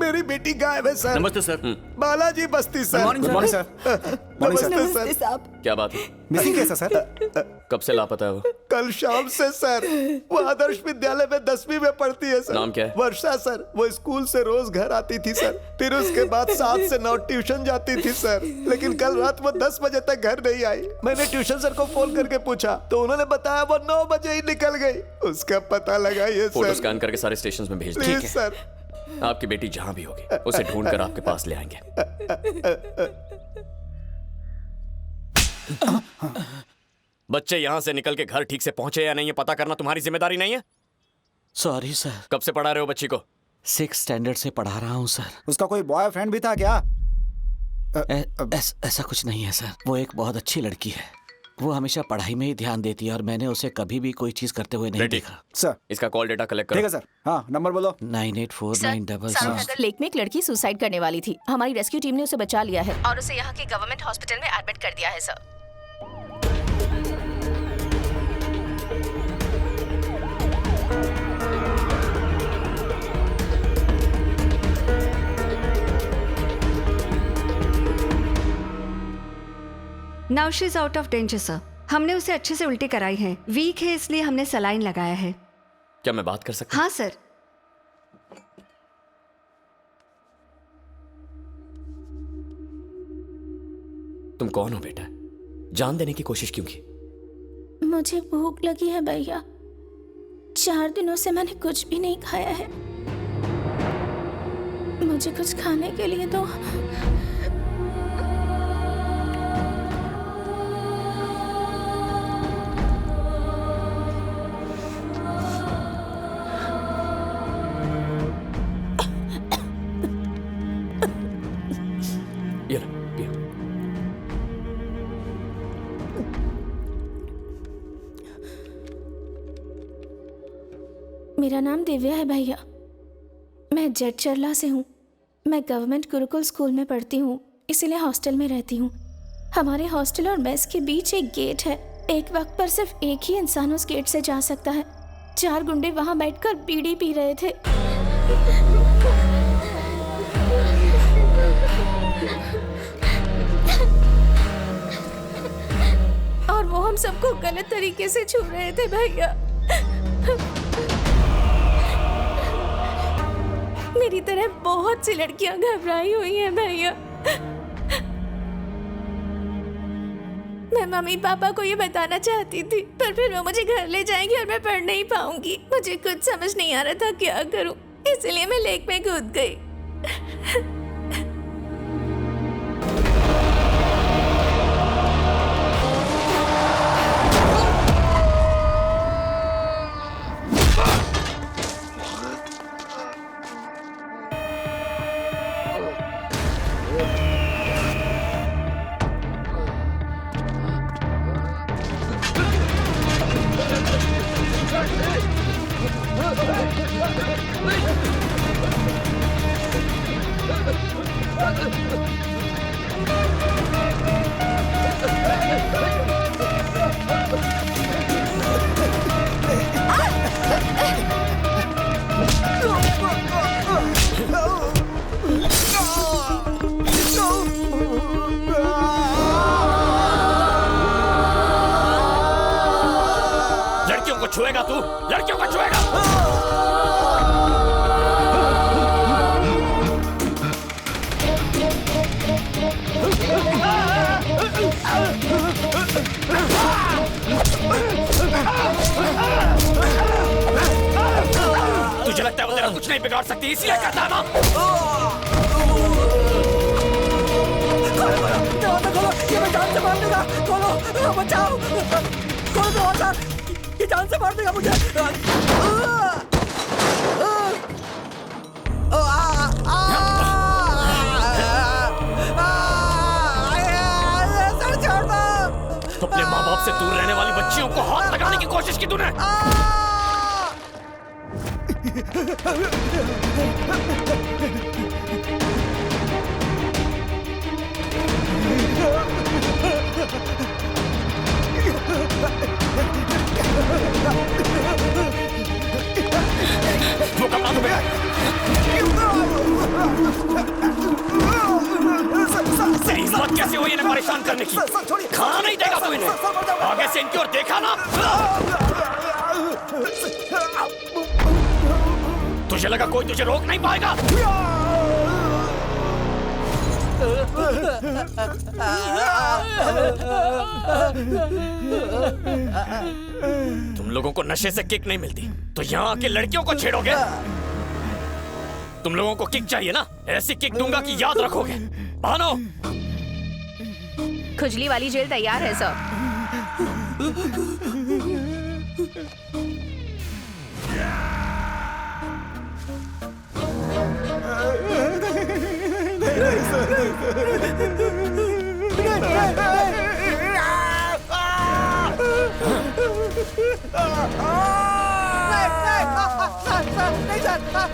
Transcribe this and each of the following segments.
मेरी बेटी गायब है सर। नमस्ते सर। बालाजी बस्ती सर। Morning sir. नमस्ते सर। क्या बात है? मिसिंग केस है सर। कब से लापता है वो? कल शाम से सर। वो आदर्श विद्यालय में 10वीं में पढ़ती है सर। नाम क्या है? वर्षा सर। वो स्कूल से रोज घर आती थी सर, फिर उसके बाद 7 से 9 ट्यूशन जाती थी सर, लेकिन कल रात वो 10 बजे तक घर नहीं आई। मैंने ट्यूशन सर को फोन करके पूछा तो उन्होंने बताया वो 9 बजे ही निकल गई। उसका पता लगाइए सर। फोटो स्कैन करके सारे स्टेशन में भेज दीजिए। Please sir. आपकी बेटी जहां भी होगी उसे ढूंढकर आपके पास ले आएंगे। बच्चे यहां से निकल के घर ठीक से पहुंचे या नहीं ये पता करना तुम्हारी जिम्मेदारी नहीं है? Sorry sir. कब से पढ़ा रहे हो बच्ची को? 6th स्टैंडर्ड से पढ़ा रहा हूँ सर। उसका कोई बॉयफ्रेंड भी था क्या? ऐसा कुछ नहीं है सर। वो एक बहुत अच्छी लड़की है। वो हमेशा पढ़ाई में ही ध्यान देती है और मैंने उसे कभी भी कोई चीज करते हुए नहीं देखा। सर इसका कॉल डेटा कलेक्ट करो। ठीक है सर। हाँ नंबर बोलो। 984966। लेक में एक लड़की सुसाइड करने वाली थी। हमारी रेस्क्यू टीम ने उसे बचा लिया है और उसे यहाँ के गवर्नमेंट हॉस्पिटल में एडमिट कर दिया है sir. Now she is out of danger sir. हमने उसे अच्छे से उल्टी कराई है। वीक है इसलिए हमने सलाइन लगाया है। क्या मैं बात कर सकता हूं? हाँ सर। तुम कौन हो बेटा? जान देने की कोशिश क्यों की? मुझे भूख लगी है भैया। 4 दिनों से मैंने कुछ भी नहीं खाया है। मुझे कुछ खाने के लिए दो। ये लो, पियो। मेरा नाम दिव्या है भैया। मैं जेट चरला से हूँ। मैं गवर्नमेंट गुरुकुल स्कूल में पढ़ती हूँ, इसीलिए हॉस्टल में रहती हूँ। हमारे हॉस्टल और मेस के बीच एक गेट है। एक वक्त पर सिर्फ एक ही इंसान उस गेट से जा सकता है। 4 गुंडे वहाँ बैठकर बीड़ी पी रहे थे। और वो हम सबको गलत तरीके से छू रहे थे भैया। मेरी तरह बहुत सी लड़कियां घबराई हुई हैं भैया। मैं मम्मी पापा को ये बताना चाहती थी, पर फिर वो मुझे घर ले जाएंगे और मैं पढ़ नहीं पाऊंगी। मुझे कुछ समझ नहीं आ रहा था क्या करूं, इसलिए मैं लेक में कूद गई। लड़कियों को छुएगा तू? लड़कियों को छुएगा? तुझे लगता है वो तेरा कुछ नहीं बिगाड़ सकती इसलिए करता ना? खोलो, ये मैं जान से मार देगा। खोलो, बचाओ। खोलो दरवाजा, ये जान से मार देगा मुझे। सर छोड़ दो। अपने माँ बाप से दूर रहने वाली बच्चियों को हाथ लगाने की कोशिश की तूने। वो कपड़ा तो मेरा। परेशान करने की। खाना नहीं देगा तू इन्हें। आगे से इनकी ओर देखा ना। तुझे लगा कोई तुझे रोक नहीं पाएगा? तुम लोगों को नशे से किक नहीं मिलती तो यहाँ आके लड़कियों को छेड़ोगे? तुम लोगों को किक चाहिए ना? ऐसी किक दूंगा कि याद रखोगे। भानो, खुजली वाली जेल तैयार है सर।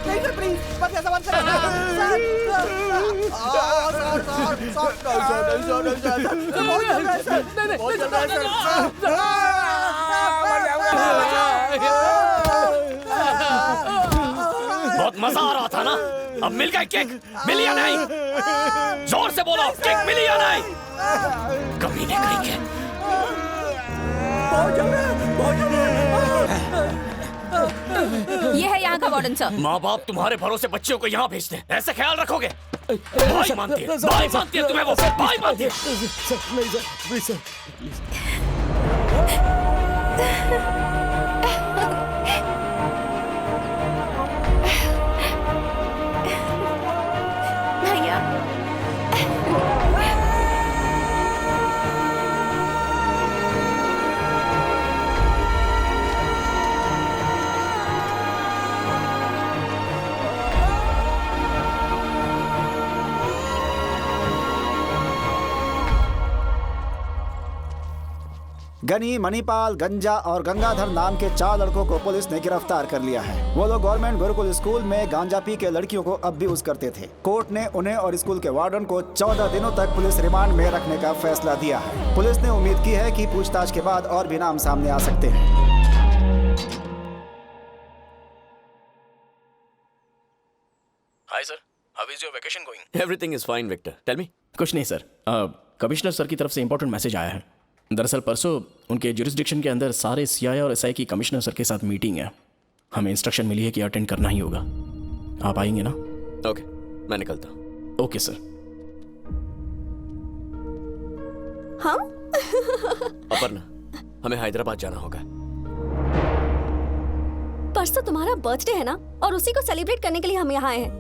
नहीं सर प्लीज मत ऐसा मत बहुत मजा आ रहा था ना? अब मिल गई किक? मिली या नहीं? जोर से बोलो, किक मिली या नहीं? कमीने कहीं के। ये है यहाँ का वार्डन सर। माँ बाप तुम्हारे भरोसे बच्चों को यहाँ भेजते हैं, ऐसे ख्याल रखोगे? भाई मानती है तुम्हें वो, भाई मानती है। भैया गनी, मणिपाल, गंजा और गंगाधर नाम के 4 लड़कों को पुलिस ने गिरफ्तार कर लिया है। वो लोग गवर्नमेंट गुरुकुल स्कूल में गांजा पी के लड़कियों को अब्यूज करते थे। कोर्ट ने उन्हें और स्कूल के वार्डन को 14 दिनों तक पुलिस रिमांड में रखने का फैसला दिया है। पुलिस ने उम्मीद की है कि पूछताछ के बाद और भी नाम सामने आ सकते हैं। Hi sir, how is your vacation going? Everything is fine Victor, tell me. कुछ नहीं सर, कमिश्नर सर की तरफ से इंपॉर्टेंट मैसेज आया है। दरअसल परसों उनके जुरिस्डिक्शन के अंदर सारे सीआई और एसआई की कमिश्नर सर के साथ मीटिंग है। हमें इंस्ट्रक्शन मिली है कि अटेंड करना ही होगा। आप आएंगे ना? ओके, मैं निकलता हूँ। Okay sir. हाँ? अपर्णा, हमें हैदराबाद जाना होगा। परसों तुम्हारा बर्थडे है ना, और उसी को सेलिब्रेट करने के लिए हम यहाँ आए हैं।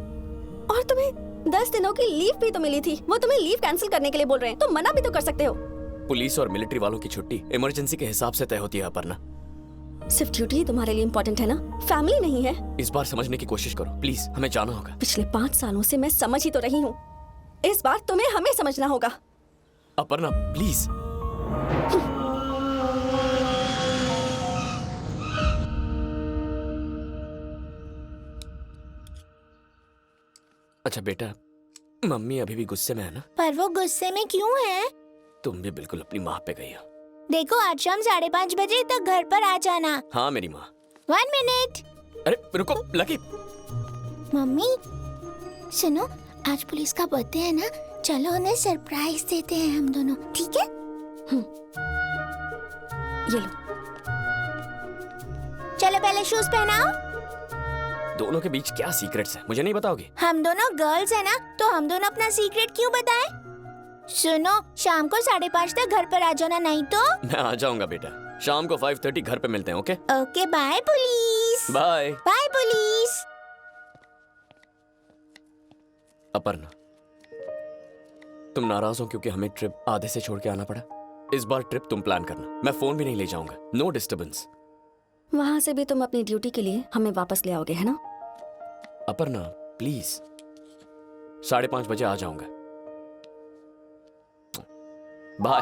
और तुम्हें 10 दिनों की लीव भी तो मिली थी। वो तुम्हें लीव कैंसिल करने के लिए बोल रहे हैं। तुम मना भी तो कर सकते हो। पुलिस और मिलिट्री वालों की छुट्टी इमरजेंसी के हिसाब से तय होती है अपर्णा। सिर्फ ड्यूटी ही तुम्हारे लिए इम्पोर्टेंट है ना, फैमिली नहीं है। इस बार समझने की कोशिश करो प्लीज, हमें जाना होगा। पिछले 5 सालों से मैं समझ ही तो रही हूँ। इस बार तुम्हें हमें समझना होगा। अपर्णा प्लीज। अच्छा बेटा, मम्मी अभी भी गुस्से में है ना? पर वो गुस्से में क्यों है? तुम भी बिल्कुल अपनी माँ पे गई हो। देखो आज शाम 5:30 बजे तक घर पर आ जाना। हाँ मेरी माँ। 1 मिनट। अरे रुको लकी। मम्मी सुनो, आज पुलिस का बर्थडे है ना, चलो उन्हें सरप्राइज देते हैं हम दोनों, ठीक है? ये लो। चलो पहले शूज पहनाओ। दोनों के बीच क्या सीक्रेट्स है, मुझे नहीं बताओगे? हम दोनों गर्ल्स है ना, तो हम दोनों अपना सीक्रेट क्यों बताएं? सुनो, शाम को 5:30 तक घर पर आ जाना, नहीं तो। मैं आ जाऊंगा बेटा, शाम को 5:30 घर पे मिलते हैं। Okay okay, bye police. Bye bye police. Aparna, तुम नाराज हो क्योंकि हमें ट्रिप आधे से छोड़ के आना पड़ा? इस बार ट्रिप तुम प्लान करना, मैं फोन भी नहीं ले जाऊंगा। No disturbance. वहां से भी तुम अपनी ड्यूटी के लिए हमें वापस ले आओगे, है ना? अपर्णा प्लीज, 5:30 बजे आ जाऊंगा। बाय।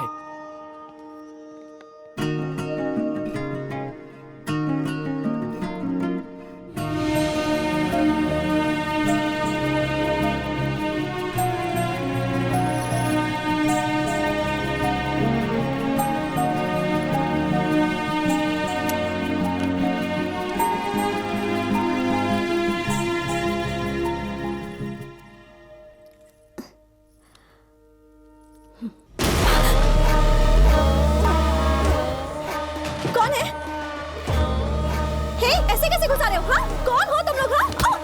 घुसा रहे हो? हाँ? कौन हो तुम लोग? हाँ?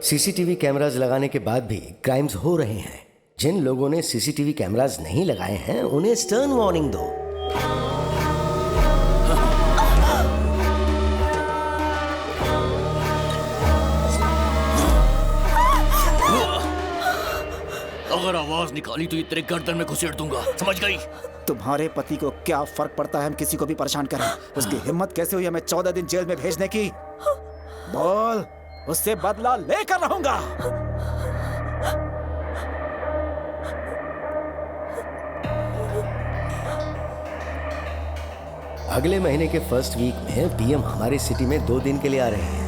सीसीटीवी कैमरास लगाने के बाद भी क्राइम्स हो रहे हैं। जिन लोगों ने सीसीटीवी कैमरास नहीं लगाए हैं उन्हें स्टर्न वार्निंग दो। अगर आवाज निकाली तो ये तेरे गर्दन में घुसेड़ दूंगा, समझ गई? तुम्हारे पति को क्या फर्क पड़ता है हम किसी को भी परेशान करें? उसकी हिम्मत कैसे हुई हमें 14 दिन जेल में भेजने की? बोल, उससे बदला लेकर रहूंगा। अगले महीने के फर्स्ट वीक में पीएम हमारी सिटी में 2 दिन के लिए आ रहे हैं।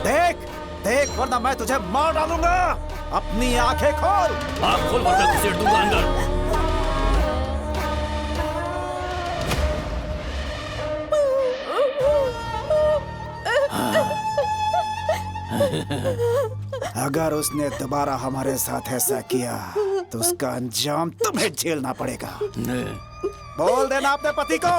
देख देख, वरना मैं तुझे मार डालूंगा। अपनी आंखें खोल। आँख खोल वरना घुसेड़ दूंगा अंदर। अगर उसने दोबारा हमारे साथ ऐसा किया तो उसका अंजाम तुम्हें झेलना पड़ेगा। बोल देना अपने पति को।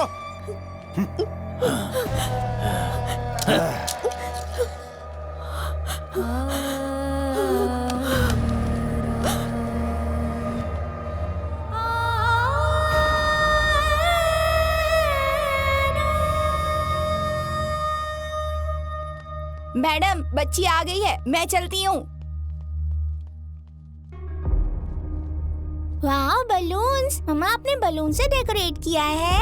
मैडम, बच्ची आ गई है, मैं चलती हूँ। वाह, बलून्स! मम्मा अपने बलून से डेकोरेट किया है।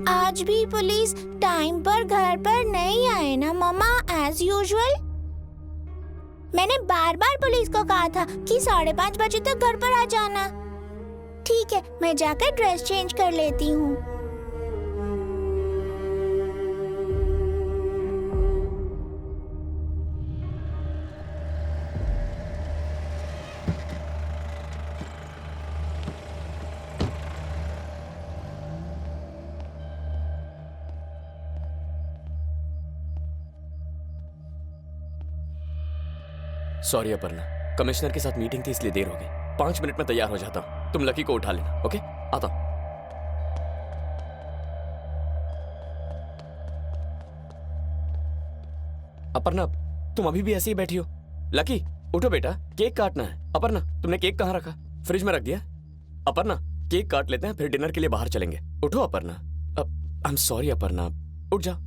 आज भी पुलिस टाइम पर घर पर नहीं आए ना मम्मा, एज यूजुअल? मैंने बार बार पुलिस को कहा था कि 5:30 बजे तक घर पर आ जाना। ठीक है, मैं जाकर ड्रेस चेंज कर लेती हूँ। सॉरी अपर्णा, कमिश्नर के साथ मीटिंग थी इसलिए देर हो गई। 5 मिनट में तैयार हो जाता हूँ। तुम लकी को उठा लेना, ओके? आता हूँ। अपर्णा, तुम अभी भी ऐसे ही बैठी हो? लकी, उठो बेटा, केक काटना है। अपर्णा, तुमने केक कहाँ रखा? फ्रिज में रख दिया? अपर्णा, केक काट लेते हैं, फिर डिनर के लिए बाहर चलेंगे। उठो Aparna. I am sorry Aparna, उठ जा।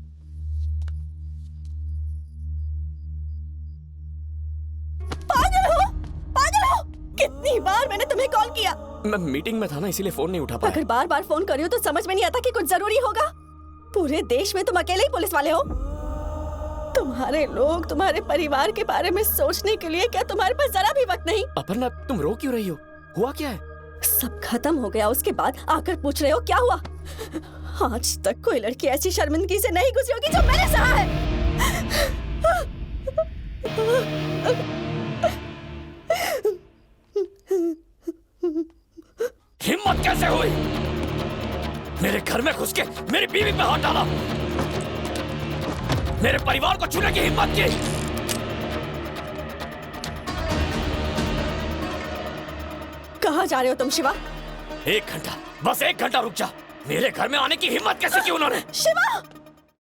कितनी बार मैंने तुम्हें कॉल किया? मैं मीटिंग में था ना, इसीलिए फोन नहीं उठा पाया। अगर बार बार फोन कर रही हो तो समझ में नहीं आता कि कुछ जरूरी होगा? पूरे देश में तुम अकेले ही पुलिस वाले हो? तुम्हारे लोग, तुम्हारे परिवार के बारे में सोचने के लिए क्या तुम्हारे पास जरा भी वक्त नहीं? अपर्णा, तुम रो क्यों रही हो? हुआ क्या है? सब खत्म हो गया, उसके बाद आकर पूछ रहे हो क्या हुआ? आज तक कोई लड़की ऐसी शर्मिंदगी से नहीं गुजरी होगी जो मैंने सहा है। हिम्मत कैसे हुई मेरे घर में घुस के मेरी बीवी पे हाथ डाला? मेरे परिवार को छूने की हिम्मत की? कहाँ जा रहे हो तुम शिवा? 1 घंटा, बस 1 घंटा रुक जा। मेरे घर में आने की हिम्मत कैसे की उन्होंने? शिवा!